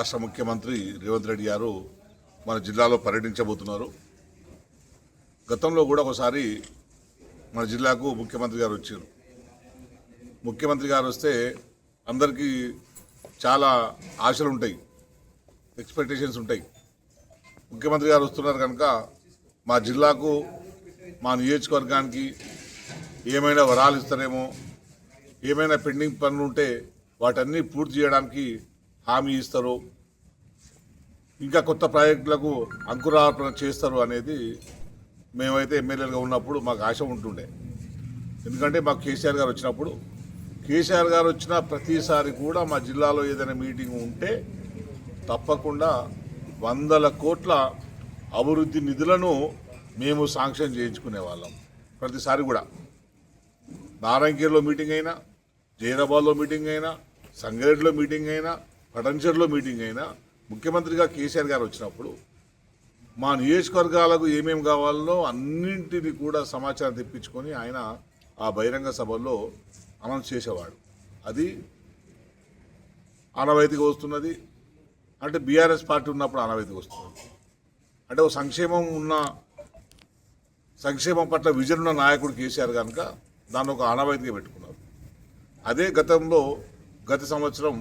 రాష్ట్ర ముఖ్యమంత్రి రేవంత్ రెడ్డి గారు మన జిల్లాలో పర్యటించబోతున్నారు. గతంలో కూడా ఒకసారి మన జిల్లాకు ముఖ్యమంత్రి గారు వచ్చారు. ముఖ్యమంత్రి గారు వస్తే అందరికీ చాలా ఆశలు ఉంటాయి, ఎక్స్పెక్టేషన్స్ ఉంటాయి. ముఖ్యమంత్రి గారు వస్తున్నారు కనుక మా జిల్లాకు, మా నియోజకవర్గానికి ఏమైనా వరాలు ఇస్తారేమో, ఏమైనా పెండింగ్ పనులు ఉంటే వాటన్నీ పూర్తి చేయడానికి హామీ ఇస్తారు, ఇంకా కొత్త ప్రాజెక్టులకు అంకురార్పణ చేస్తారు అనేది మేమైతే ఎమ్మెల్యేలుగా ఉన్నప్పుడు మాకు ఆశ ఉంటుండే. ఎందుకంటే మాకు కేసీఆర్ గారు వచ్చినప్పుడు, కేసీఆర్ గారు వచ్చిన ప్రతిసారి కూడా మా జిల్లాలో ఏదైనా మీటింగ్ ఉంటే తప్పకుండా 100 కోట్ల అభివృద్ధి నిధులను మేము శాంక్షన్ చేయించుకునే వాళ్ళం. ప్రతిసారి కూడా నారాయణఖేడ్లో మీటింగ్ అయినా, జైరాబాద్లో మీటింగ్ అయినా, సంగారెడ్డిలో మీటింగ్ అయినా, పటంచెరులో మీటింగ్ అయినా ముఖ్యమంత్రిగా కేసీఆర్ గారు వచ్చినప్పుడు మా నియోజకవర్గాలకు ఏమేమి కావాలో అన్నింటినీ కూడా సమాచారం తెప్పించుకొని ఆయన ఆ బహిరంగ సభల్లో అనౌన్స్ చేసేవాడు. అది ఆనవాయితీగా వస్తున్నది. అంటే బీఆర్ఎస్ పార్టీ ఉన్నప్పుడు ఆనవాయితీగా వస్తున్నది. అంటే ఒక సంక్షేమం పట్ల విజన్ ఉన్న నాయకుడు కేసీఆర్ కనుక దాన్ని ఒక ఆనవాయితీగా పెట్టుకున్నారు. అదే గత సంవత్సరం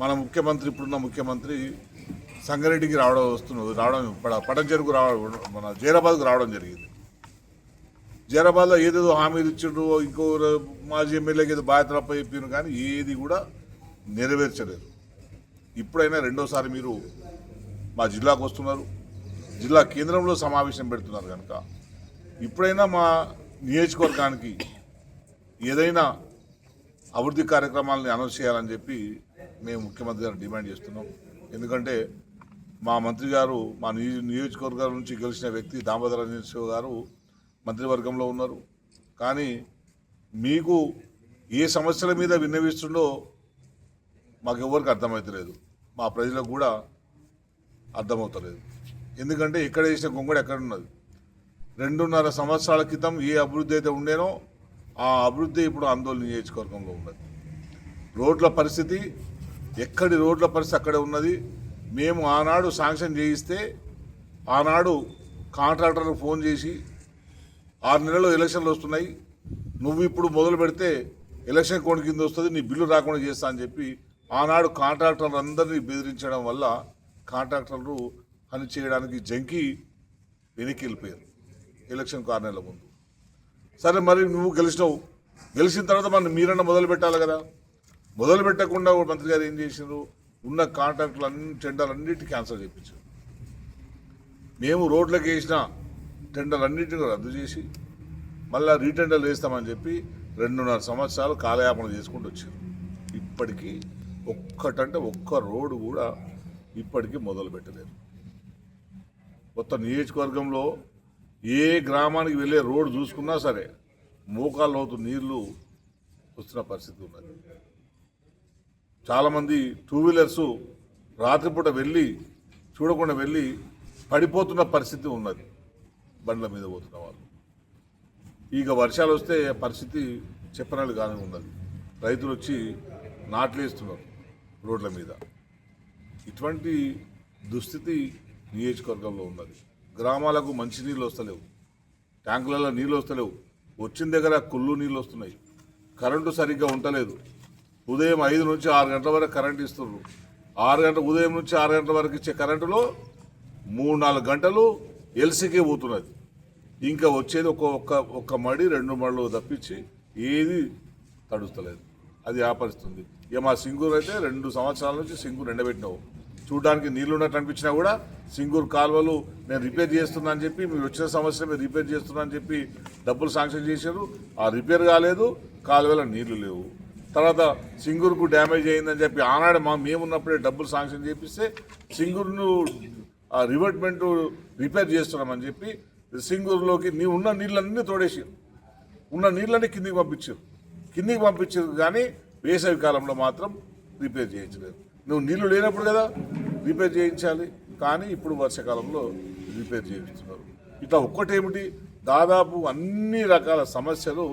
మన ముఖ్యమంత్రి, ఇప్పుడున్న ముఖ్యమంత్రి సంగారెడ్డికి రావడం పటంచెరుకు మన జైరాబాద్కు రావడం జరిగింది. జైరాబాద్లో ఏదేదో హామీలు ఇచ్చిండ్రు, ఇంకో మాజీ ఎమ్మెల్యేకి ఏదో బాధ్యతలు అప్పచెప్పారు, కానీ ఏది కూడా నెరవేర్చలేదు. ఇప్పుడైనా రెండోసారి మీరు మా జిల్లాకు వస్తున్నారు, జిల్లా కేంద్రంలో సమావేశం పెడుతున్నారు కనుక ఇప్పుడైనా మా నియోజకవర్గానికి ఏదైనా అభివృద్ధి కార్యక్రమాలని అనౌన్స్ చేయాలని చెప్పి మేము ముఖ్యమంత్రి గారు డిమాండ్ చేస్తున్నాం. ఎందుకంటే మా మంత్రి గారు, మా నియోజకవర్గాల నుంచి గెలిచిన వ్యక్తి దామోదర రాజేశ్వర గారు మంత్రివర్గంలో ఉన్నారు. కానీ మీకు ఏ సమస్యల మీద విన్నవిస్తుండో మాకు ఎవరికి అర్థమవుతలేదు, మా ప్రజలకు కూడా అర్థమవుతలేదు. ఎందుకంటే ఎక్కడ వేసిన గొంగడు ఎక్కడ ఉన్నది. 2.5 సంవత్సరాల క్రితం ఏ అభివృద్ధి అయితే ఉండేనో ఆ అభివృద్ధి ఇప్పుడు ఆందోళన నియోజకవర్గంలో ఉన్నది. రోడ్ల పరిస్థితి, ఎక్కడి రోడ్ల పరిస్థితి అక్కడే ఉన్నది. మేము ఆనాడు శాంక్షన్ చేయిస్తే ఆనాడు కాంట్రాక్టర్లకు ఫోన్ చేసి 6 నెలల్లో ఎలక్షన్లు వస్తున్నాయి, నువ్వు ఇప్పుడు మొదలు పెడితే ఎలక్షన్ కోడ్ కింద వస్తుంది, నీ బిల్లు రాకుండా చేస్తా అని చెప్పి ఆనాడు కాంట్రాక్టర్లు అందరినీ బెదిరించడం వల్ల కాంట్రాక్టర్లు పని చేయడానికి జంకి వెనక్కి వెళ్ళిపోయారు ఎలక్షన్ 6 నెలల ముందు. సరే, మరి నువ్వు గెలిచిన తర్వాత మనం మీరన్నా మొదలు పెట్టాలి కదా. మొదలు పెట్టకుండా మంత్రి గారు ఏం చేశారు, ఉన్న కాంట్రాక్టులు టెండర్లన్నిటి క్యాన్సిల్ చేయించారు. మేము రోడ్లకు వేసిన టెండర్లన్నింటినీ రద్దు చేసి మళ్ళీ రీటెండర్లు వేస్తామని చెప్పి 2.5 సంవత్సరాలు కాలయాపన చేసుకుంటూ వచ్చారు. ఇప్పటికీ ఒక్క రోడ్డు కూడా ఇప్పటికీ మొదలు పెట్టలేరు. మొత్తం నియోజకవర్గంలో ఏ గ్రామానికి వెళ్ళే రోడ్డు చూసుకున్నా సరే మోకాళ్ళ లోతు నీళ్లు వస్తున్న పరిస్థితి ఉన్నది. చాలామంది 2 వీలర్స్ రాత్రిపూట చూడకుండా వెళ్ళి పడిపోతున్న పరిస్థితి ఉన్నది, బండ్ల మీద పోతున్న వాళ్ళు. ఇక వర్షాలు వస్తే పరిస్థితి చెప్పనట్లు కానీ ఉన్నది. రైతులు వచ్చి నాట్లేస్తున్నారు రోడ్ల మీద. ఇటువంటి దుస్థితి నియోజకవర్గంలో ఉన్నది. గ్రామాలకు మంచినీళ్ళు వస్తలేవు, ట్యాంకులలో నీళ్ళు వస్తలేవు, వచ్చిన దగ్గర కుళ్ళు నీళ్ళు వస్తున్నాయి, కరెంటు సరిగ్గా ఉండలేదు. ఉదయం 5 నుంచి 6 గంటల వరకు కరెంటు ఇస్తున్నారు. ఉదయం నుంచి 6 గంటల వరకు ఇచ్చే కరెంటులో 3-4 గంటలు ఎల్సీకే పోతున్నది. ఇంకా వచ్చేది ఒక్క మడి 2 మడులు తప్పించి ఏది తడుస్తలేదు. అది ఆపరిస్తుంది. ఇక మా సింగూరు అయితే 2 సంవత్సరాల నుంచి సింగూరు ఎండబెట్టినావు. చూడడానికి నీళ్లు ఉన్నట్టు అనిపించినా కూడా సింగూరు కాలువలు నేను రిపేర్ చేస్తున్నా అని చెప్పి, మీరు వచ్చిన సంవత్సరం మీరు రిపేర్ చేస్తున్నా అని చెప్పి డబ్బులు శాంక్షన్ చేశారు. ఆ రిపేర్ కాలేదు, కాలువలో నీళ్లు లేవు. తర్వాత సింగూరుకు డ్యామేజ్ అయిందని చెప్పి ఆనాడు మేమున్నప్పుడే డబ్బులు శాంక్షన్ చేపిస్తే సింగూరును రివర్ట్మెంట్ రిపేర్ చేస్తున్నామని చెప్పి సింగూరులోకి ఉన్న నీళ్ళన్నీ తోడేసి ఉన్న నీళ్ళని కిందికి పంపించారు కానీ వేసవి కాలంలో మాత్రం రిపేర్ చేయించలేదు. నువ్వు నీళ్లు లేనప్పుడు కదా రిపేర్ చేయించాలి, కానీ ఇప్పుడు వర్షాకాలంలో రిపేర్ చేయిస్తున్నారు. ఇట్లా ఒక్కటేమిటి, దాదాపు అన్ని రకాల సమస్యలు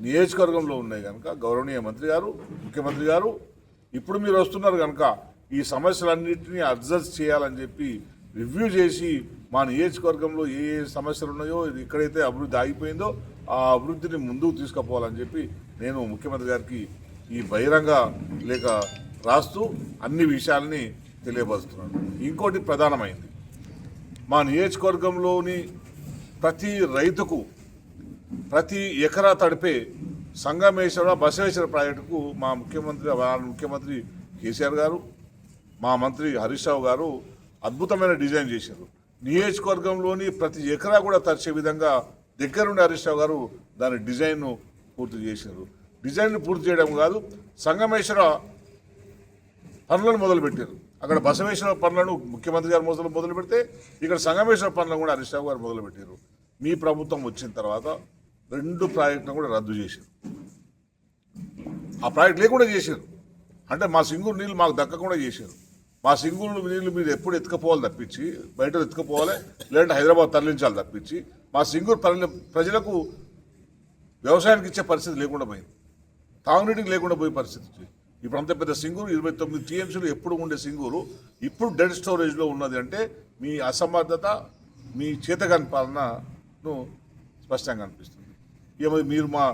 నియోజకవర్గంలో ఉన్నాయి కనుక గౌరవనీయ మంత్రి గారు, ముఖ్యమంత్రి గారు ఇప్పుడు మీరు వస్తున్నారు కనుక ఈ సమస్యలన్నింటినీ అడ్జస్ట్ చేయాలని చెప్పి రివ్యూ చేసి మా నియోజకవర్గంలో ఏ ఏ సమస్యలు ఉన్నాయో ఎక్కడైతే అభివృద్ధి ఆగిపోయిందో ఆ అభివృద్ధిని ముందుకు తీసుకుపోవాలని చెప్పి నేను ముఖ్యమంత్రి గారికి ఈ బహిరంగ లేఖ రాస్తూ అన్ని విషయాల్ని తెలియపరుస్తున్నాను. ఇంకోటి ప్రధానమైంది, మా నియోజకవర్గంలోని ప్రతి రైతుకు ప్రతి ఎకరా తడిపే సంగమేశ్వర బసవేశ్వర ప్రాజెక్టుకు మా ముఖ్యమంత్రి కేసీఆర్ గారు, మా మంత్రి హరీష్ రావు గారు అద్భుతమైన డిజైన్ చేశారు. నియోజకవర్గంలోని ప్రతి ఎకరా కూడా తరిచే విధంగా దగ్గరుండి హరీష్ రావు గారు దాని డిజైన్ను పూర్తి చేశారు. డిజైన్ను పూర్తి చేయడం కాదు, సంగమేశ్వర పనులను మొదలుపెట్టారు. అక్కడ బసవేశ్వర పనులను ముఖ్యమంత్రి గారు మొదలు పెడితే ఇక్కడ సంగమేశ్వర పనులను కూడా హరీష్ రావు గారు మొదలుపెట్టారు. మీ ప్రభుత్వం వచ్చిన తర్వాత 2 ప్రాజెక్టులను కూడా రద్దు చేశారు. ఆ ప్రాజెక్ట్ లేకుండా చేశారు. అంటే మా సింగూరు నీళ్ళు మాకు దక్కకుండా చేశారు. మా సింగూరు నీళ్ళు మీరు ఎప్పుడు ఎత్తుకపోవాలి తప్పించి, బయట ఎత్తుకపోవాలి, లేదంటే హైదరాబాద్ తరలించాలి తప్పించి మా సింగూరు ప్రజలకు వ్యవసాయానికి ఇచ్చే పరిస్థితి లేకుండా పోయింది. తాగునీటికి లేకుండా పోయే పరిస్థితి. ఇప్పుడు అంత పెద్ద సింగూరు 29 టీఎంసీలు ఎప్పుడు ఉండే సింగూరు ఇప్పుడు డెడ్ స్టోరేజ్లో ఉన్నది అంటే మీ అసమర్థత, మీ చేతగాని పాలనను స్పష్టంగా అనిపిస్తుంది. మీరు మా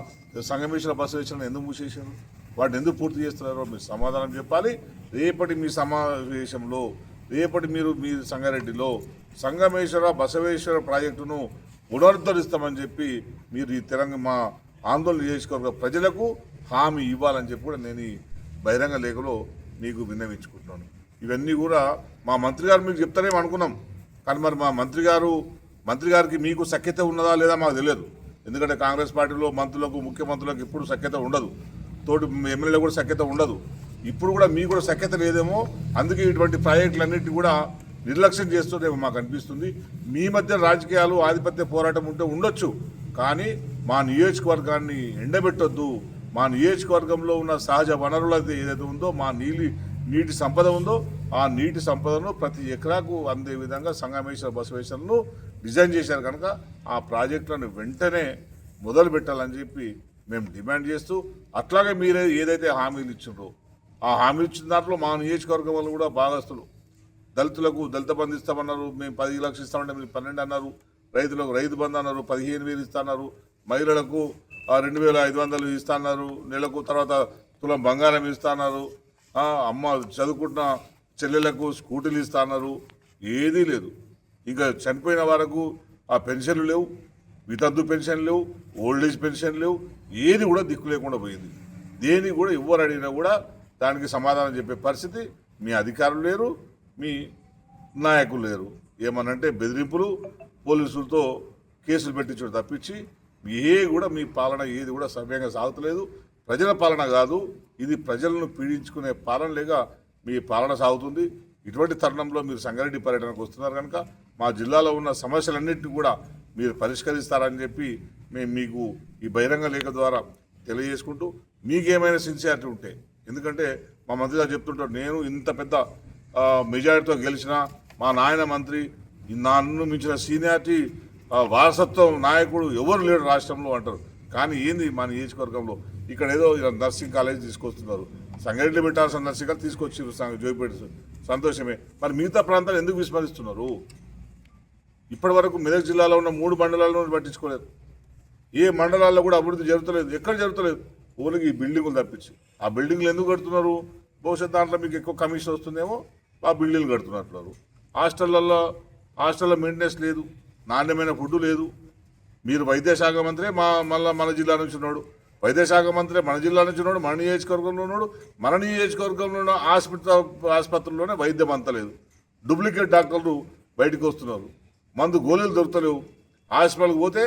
సంగమేశ్వర బసవేశ్వరను ఎందుకు మూసేశారు, వాటిని ఎందుకు పూర్తి చేస్తున్నారో మీరు సమాధానం చెప్పాలి. రేపటి మీ సమావేశంలో, రేపటి మీ సంగారెడ్డిలో సంగమేశ్వర బసవేశ్వర ప్రాజెక్టును పునరుద్ధరిస్తామని చెప్పి మీరు ఈ మా ఆందోళన నియోజకవర్గ ప్రజలకు హామీ ఇవ్వాలని చెప్పి కూడా నేను ఈ బహిరంగ లేఖలో మీకు విన్నవించుకుంటున్నాను. ఇవన్నీ కూడా మా మంత్రి గారు మీకు చెప్తారేమో అనుకున్నాం, కానీ మరి మా మంత్రి గారికి మీకు సఖ్యత ఉన్నదా లేదా మాకు తెలియదు. ఎందుకంటే కాంగ్రెస్ పార్టీలో మంత్రులకు, ముఖ్యమంత్రులకు ఇప్పుడు సఖ్యత ఉండదు, తోటి ఎమ్మెల్యేలకు కూడా సఖ్యత ఉండదు. ఇప్పుడు కూడా మీకు కూడా సఖ్యత లేదేమో, అందుకే ఇటువంటి ప్రాజెక్టులన్నింటినీ కూడా నిర్లక్ష్యం చేస్తుందేమో మాకు అనిపిస్తుంది. మీ మధ్య రాజకీయాలు, ఆధిపత్య పోరాటం ఉంటే ఉండొచ్చు, కానీ మా నియోజకవర్గాన్ని ఎండబెట్టొద్దు. మా నియోజకవర్గంలో ఉన్న సహజ వనరులది ఏదైతే ఉందో, మా నీటి సంపద ఉందో ఆ నీటి సంపదను ప్రతి ఎకరాకు అందే విధంగా సంగమేశ్వర బసవేశ్వరను డిజైన్ చేశారు. కనుక ఆ ప్రాజెక్టులను వెంటనే మొదలు పెట్టాలని చెప్పి మేము డిమాండ్ చేస్తూ, అట్లాగే మీరే ఏదైతే హామీలు ఇచ్చిండ్రో ఆ హామీలు ఇచ్చిన దాంట్లో మా నియోజకవర్గం వాళ్ళు కూడా భాగస్తులు. దళితులకు దళిత బంధు ఇస్తామన్నారు, మేము 10 లక్షలు ఇస్తామంటే మీరు 12 అన్నారు. రైతులకు రైతు బంధు అన్నారు, 15,000 ఇస్తున్నారు. మహిళలకు 2,500 ఇస్తున్నారు నెలకు. తర్వాత తులం బంగారం ఇస్తున్నారు. అమ్మ చదువుకుంటున్న చెల్లెలకు స్కూటీలు ఇస్తున్నారు. ఏదీ లేదు. ఇంకా చనిపోయిన వరకు ఆ పెన్షన్లు లేవు, వితంతు పెన్షన్ లేవు, ఓల్డేజ్ పెన్షన్ లేవు. ఏది కూడా దిక్కు లేకుండా పోయింది. దేని కూడా ఎవరు అడిగినా కూడా దానికి సమాధానం చెప్పే పరిస్థితి మీ అధికారులు లేరు, మీ నాయకులు లేరు. ఏమనంటే బెదిరింపులు, పోలీసులతో కేసులు పెట్టించడం తప్పించి కూడా మీ పాలన ఏది కూడా సవ్యంగా సాగుతలేదు. ప్రజల పాలన కాదు, ఇది ప్రజలను పీడించుకునే పాలన లేక మీ పాలన సాగుతుంది. ఇటువంటి తరుణంలో మీరు సంగారెడ్డి పర్యటనకు వస్తున్నారు కనుక మా జిల్లాలో ఉన్న సమస్యలన్నింటినీ కూడా మీరు పరిష్కరిస్తారని చెప్పి మేము మీకు ఈ బహిరంగ లేఖ ద్వారా తెలియజేసుకుంటూ, మీకేమైనా సిన్సియారిటీ ఉంటే, ఎందుకంటే మా మంత్రి గారు చెప్తుంటారు, నేను ఇంత పెద్ద మెజారిటీతో గెలిచిన మా నాయన మంత్రి, నన్ను మించిన సీనియారిటీ వారసత్వం నాయకుడు ఎవరు లేడు రాష్ట్రంలో అంటారు. కానీ ఏంది మా నియోజకవర్గంలో ఇక్కడ ఏదో నర్సింగ్ కాలేజ్ తీసుకొస్తున్నారు, సంగారెడ్డి పెట్టాల్సిన నర్సింగ్ కాలేజ్ తీసుకొచ్చి జోయిపేట, సంతోషమే. మరి మిగతా ప్రాంతాలు ఎందుకు విస్మరిస్తున్నారు? ఇప్పటి వరకు మెదక్ జిల్లాలో ఉన్న 3 మండలాలను పట్టించుకోలేదు. ఏ మండలాల్లో కూడా అభివృద్ధి జరుగుతలేదు, ఎక్కడ జరుగుతలేదు. ఊరికి ఈ బిల్డింగులు తప్పించి ఆ బిల్డింగ్లు ఎందుకు కడుతున్నారు? భవిష్యత్ దాంట్లో మీకు ఎక్కువ కమిషన్ వస్తుందేమో ఆ బిల్డింగ్లు కడుతున్నట్టు. హాస్టల్లో మెయింటెనెన్స్ లేదు, నాణ్యమైన ఫుడ్ లేదు. మీరు వైద్యశాఖ మంత్రి మన జిల్లా నుంచి ఉన్నాడు, వైద్యశాఖ మంత్రి మన జిల్లా నుంచి ఉన్నాడు, మన నియోజకవర్గంలో ఉన్నాడు. మన నియోజకవర్గంలో ఉన్న ఆసుపత్రుల్లోనే వైద్యం అంతలేదు. డూప్లికేట్ డాక్టర్లు బయటకు వస్తున్నారు, మందు గోళీలు దొరుకుతలేవు. హాస్పిటల్కి పోతే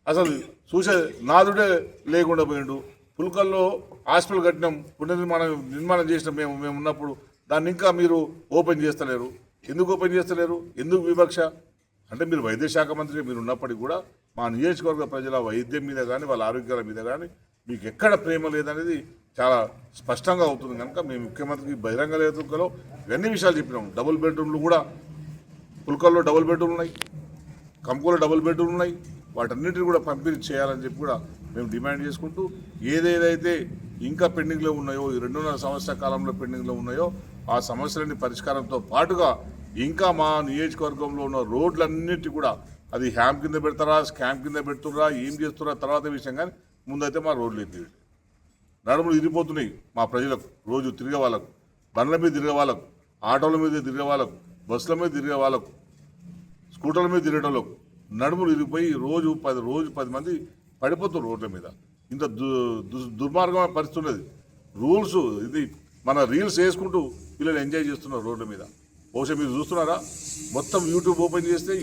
అసలు చూసే నాదుడే లేకుండా పోయిండు. పుల్కల్లో హాస్పిటల్ కట్టినాం, నిర్మాణం చేసినాం మేము ఉన్నప్పుడు, దాన్ని ఇంకా మీరు ఓపెన్ చేస్తలేరు. ఎందుకు ఓపెన్ చేస్తలేరు? ఎందుకు వివక్ష? అంటే మీరు వైద్యశాఖ మంత్రి మీరు ఉన్నప్పటికీ కూడా మా నియోజకవర్గ ప్రజల వైద్యం మీద కానీ వాళ్ళ ఆరోగ్యాల మీద కానీ మీకు ఎక్కడ ప్రేమ లేదనేది చాలా స్పష్టంగా అవుతుంది. కనుక మేము ముఖ్యమంత్రికి బహిరంగ లేఖలో ఇవన్నీ విషయాలు చెప్పినాము. డబుల్ బెడ్రూమ్లు కూడా పుల్కల్లో డబుల్ బెడ్రూమ్లు ఉన్నాయి, కంకులో డబుల్ బెడ్రూమ్లు ఉన్నాయి. వాటన్నిటిని కూడా పంపిణీ చేయాలని చెప్పి కూడా మేము డిమాండ్ చేసుకుంటూ, ఏదేదైతే ఇంకా పెండింగ్లో ఉన్నాయో, ఈ 2.5 సంవత్సరాల కాలంలో పెండింగ్లో ఉన్నాయో ఆ సమస్యలన్నీ పరిష్కారంతో పాటుగా ఇంకా మా నియోజకవర్గంలో ఉన్న రోడ్లన్నిటి కూడా అది హ్యామ్ కింద పెడతారా, స్కామ్ కింద పెడుతుర్రా, ఏం చేస్తుర్రా తర్వాత విషయం, కానీ ముందైతే మా రోడ్లు ఎత్తి నడుములు ఇరిగిపోతున్నాయి మా ప్రజలకు. రోజు తిరిగే వాళ్ళకు, బండ్ల మీద తిరిగే వాళ్ళకు, ఆటోల మీద తిరిగే వాళ్ళకు, బస్సుల మీద తిరిగే వాళ్ళకు, స్కూటర్ల మీద తిరిగేటోళ్ళకు నడుములు ఇరిగిపోయి రోజు 10 మంది పడిపోతున్నారు రోడ్ల మీద. ఇంత దుర్మార్గమైన పరిస్థితి ఉన్నది. రూల్స్ ఇది మన రీల్స్ వేసుకుంటూ పిల్లలు ఎంజాయ్ చేస్తున్నారు రోడ్ల మీద. బహుశా మీరు చూస్తున్నారా, మొత్తం యూట్యూబ్ ఓపెన్ చేసినా,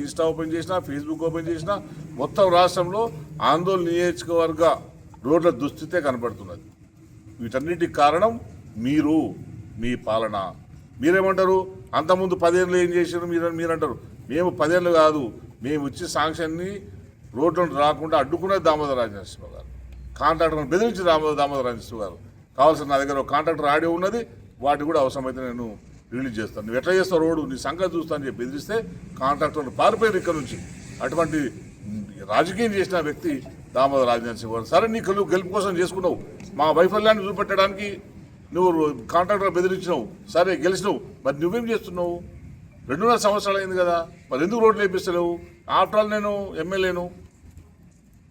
ఇన్స్టా ఓపెన్ చేసినా, ఫేస్బుక్ ఓపెన్ చేసినా మొత్తం రాష్ట్రంలో ఆందోళన నియోజకవర్గ రోడ్ల దుస్థితే కనపడుతున్నది. వీటన్నిటికి కారణం మీరు, మీ పాలన. మీరేమంటారు, అంతకుముందు 10 ఏళ్ళు ఏం చేశారు మీరంటారు. మేము 10 ఏళ్ళు కాదు, మేము ఇచ్చే శాంక్షన్ని రోడ్లను రాకుండా అడ్డుకునే దామోదర రాజనరసింహ గారు, కాంట్రాక్టర్లను బెదిరించి దామోదర రాజనరసింహ గారు. కావాల్సిన నా దగ్గర ఒక కాంట్రాక్టర్ ఆడియో ఉన్నది, వాటి కూడా అవసరమైతే నేను రిలీజ్ చేస్తాను. నువ్వు ఎట్లా చేస్తావు రోడ్డు, నీ సంగతి చూస్తాను చెప్పి బెదిరిస్తే కాంట్రాక్టర్లు పారిపోయారు ఇక్కడ నుంచి. అటువంటి రాజకీయం చేసిన వ్యక్తి దామోదర రాజనరసింహ గారు. సరే, నీ గెలుపు కోసం చేసుకున్నావు, మా వైఫల్యాన్ని చూపెట్టడానికి నువ్వు కాంట్రాక్టర్ బెదిరించినావు, సరే గెలిచినావు. మరి నువ్వేం చేస్తున్నావు? 2.5 సంవత్సరాలు అయింది కదా, మరి ఎందుకు రోడ్లు వేపిస్తలేవు? ఆఫ్టర్ ఆల్ నేను ఎమ్మెల్యేను.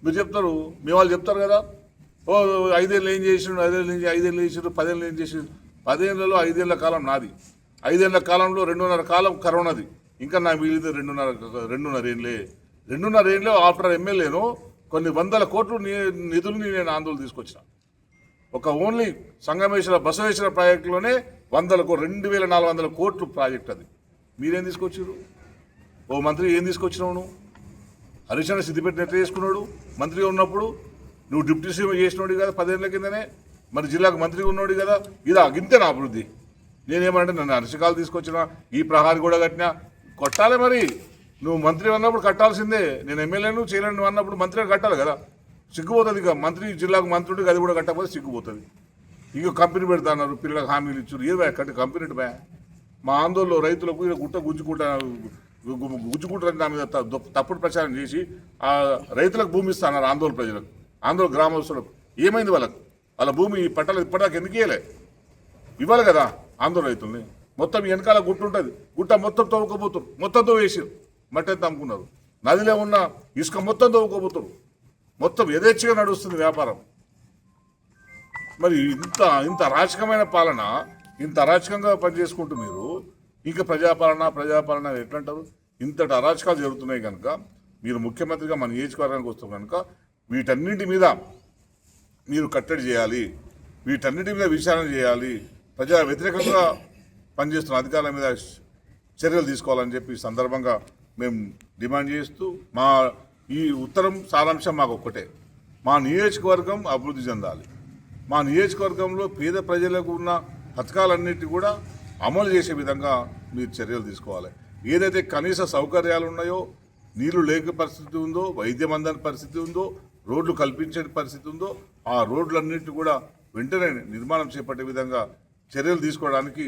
మీరు చెప్తారు, మీ వాళ్ళు చెప్తారు కదా, ఓ 5 ఏళ్ళు ఏం చేసిండు, 5 ఏళ్ళు చేసిండు, 10 ఏళ్ళు ఏం చేసిండు. 10 ఏళ్లలో 5 ఏళ్ల కాలం నాది, 5 ఏళ్ల కాలంలో 2.5 కాలం కరోనాది. ఇంకా నాకు మిగిలితే 2.5 ఏళ్ళే ఆఫ్టర్ ఎమ్మెల్యేను. కొన్ని 100 కోట్ల నిధుల్ని నేను ఆందోళన తీసుకొచ్చిన. ఒక ఓన్లీ సంగమేశ్వర బసవేశ్వర ప్రాజెక్టులోనే 2,400 కోట్లు ప్రాజెక్ట్ అది. మీరేం తీసుకొచ్చారు? ఓ మంత్రి ఏం తీసుకొచ్చినావు నువ్వు? హరీష్ అన్న సిద్దిపేట నెట్ చేసుకున్నాడు మంత్రిగా ఉన్నప్పుడు. నువ్వు డిప్యూటీ సీఎం చేసినోడు కదా 10 ఏళ్ల కిందనే, మరి జిల్లాకు మంత్రిగా ఉన్నాడు కదా. గింతే నా అభివృద్ధి. నేనేమంటే నన్ను అరిషకాలు తీసుకొచ్చినా, ఈ ప్రహారీ కూడా కట్టినా, కొట్టాలి. మరి నువ్వు మంత్రి అన్నప్పుడు కట్టాల్సిందే. నేను ఎమ్మెల్యేను చేయలేను అన్నప్పుడు మంత్రి కట్టాలి కదా. సిగ్గుపోతుంది. ఇక మంత్రి, జిల్లాకు మంత్రికి అది కూడా కట్టకపోతే సిగ్గుపోతుంది. ఇంకో కంపెనీ పెడతాన్నారు, పిల్లలకు హామీలు ఇచ్చారు. ఏదో కట్టి కంపెనీ బా. మా ఆందోళనలో రైతులకు గుంజుకుంటారని నా మీద తప్పుడు ప్రచారం చేసి ఆ రైతులకు భూమి ఇస్తున్నారు. ఆందోళన ప్రజలకు, ఆందోళన గ్రామస్తులకు ఏమైంది? వాళ్ళ భూమి పట్టాలు ఇప్పటిదాకా ఎందుకు ఇవ్వలే? ఇవ్వాలి కదా ఆందోళన రైతుల్ని. మొత్తం వెనకాల గుట్ట ఉంటుంది, గుట్ట మొత్తం తవ్వుకోబోతారు, మొత్తం తవ్వేసారు, మట్టి అంతా అమ్ముకున్నారు. నదిలో ఉన్న ఇసుక మొత్తం తవ్వుకోబోతారు. మొత్తం యథేచ్ఛగా నడుస్తుంది వ్యాపారం. మరి ఇంత అరాచకమైన పాలన, ఇంత అరాచకంగా పనిచేసుకుంటూ మీరు ఇంకా ప్రజాపాలన ఎట్లంటారు? ఇంతటి అరాచకాలు జరుగుతున్నాయి కనుక మీరు ముఖ్యమంత్రిగా మన నియోజకవర్గానికి వస్తాం కనుక వీటన్నిటి మీద మీరు కట్టడి చేయాలి, వీటన్నిటి మీద విచారణ చేయాలి. ప్రజా వ్యతిరేకంగా పనిచేస్తున్న అధికారుల మీద చర్యలు తీసుకోవాలని చెప్పి సందర్భంగా మేము డిమాండ్ చేస్తూ, మా ఈ ఉత్తరం సారాంశం మాకు ఒక్కటే, మా నియోజకవర్గం అభివృద్ధి చెందాలి. మా నియోజకవర్గంలో పేద ప్రజలకు ఉన్న పథకాలన్నిటి కూడా అమలు చేసే విధంగా మీరు చర్యలు తీసుకోవాలి. ఏదైతే కనీస సౌకర్యాలు ఉన్నాయో, నీళ్లు లేక పరిస్థితి ఉందో, వైద్యం అందని పరిస్థితి ఉందో, రోడ్లు కల్పించే పరిస్థితి ఉందో, ఆ రోడ్లన్నింటి కూడా వెంటనే నిర్మాణం చేపట్టే విధంగా చర్యలు తీసుకోవడానికి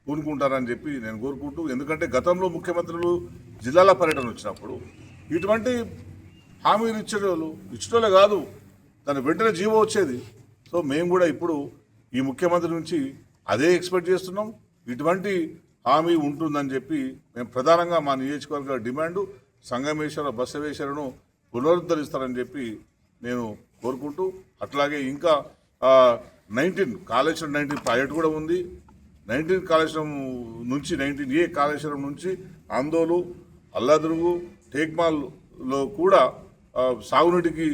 పూనుకుంటారని చెప్పి నేను కోరుకుంటూ, ఎందుకంటే ముఖ్యమంత్రులు జిల్లాల పర్యటన వచ్చినప్పుడు ఇటువంటి హామీలు ఇచ్చేటోళ్ళే కాదు, దాని వెంటనే జీవో వచ్చేది. సో మేము కూడా ఇప్పుడు ఈ ముఖ్యమంత్రి నుంచి అదే ఎక్స్పెక్ట్ చేస్తున్నాం. ఇటువంటి హామీ ఉంటుందని చెప్పి మేము ప్రధానంగా మా నియోజకవర్గ డిమాండు సంగమేశ్వర బసవేశ్వరను పునరుద్ధరిస్తారని చెప్పి నేను కోరుకుంటూ, అట్లాగే ఇంకా 19 కాళేశ్వరం 19 ప్రాజెక్ట్ కూడా ఉంది. 19 కాళేశ్వరం నుంచి 19A కాళేశ్వరం నుంచి ఆందోళన, అల్లాదురుగు, టేక్మాల్లో కూడా సాగునీటికి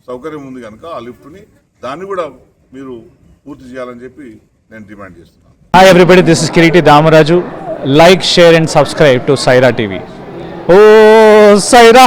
సౌకర్యం ఉంది కనుక ఆ లిఫ్ట్ని దాన్ని కూడా మీరు పూర్తి చేయాలని చెప్పి నేను డిమాండ్ చేస్తున్నాను. Hi everybody, this is Kiriti Damaraju. Like, share and subscribe to Saira TV. Oh Saira!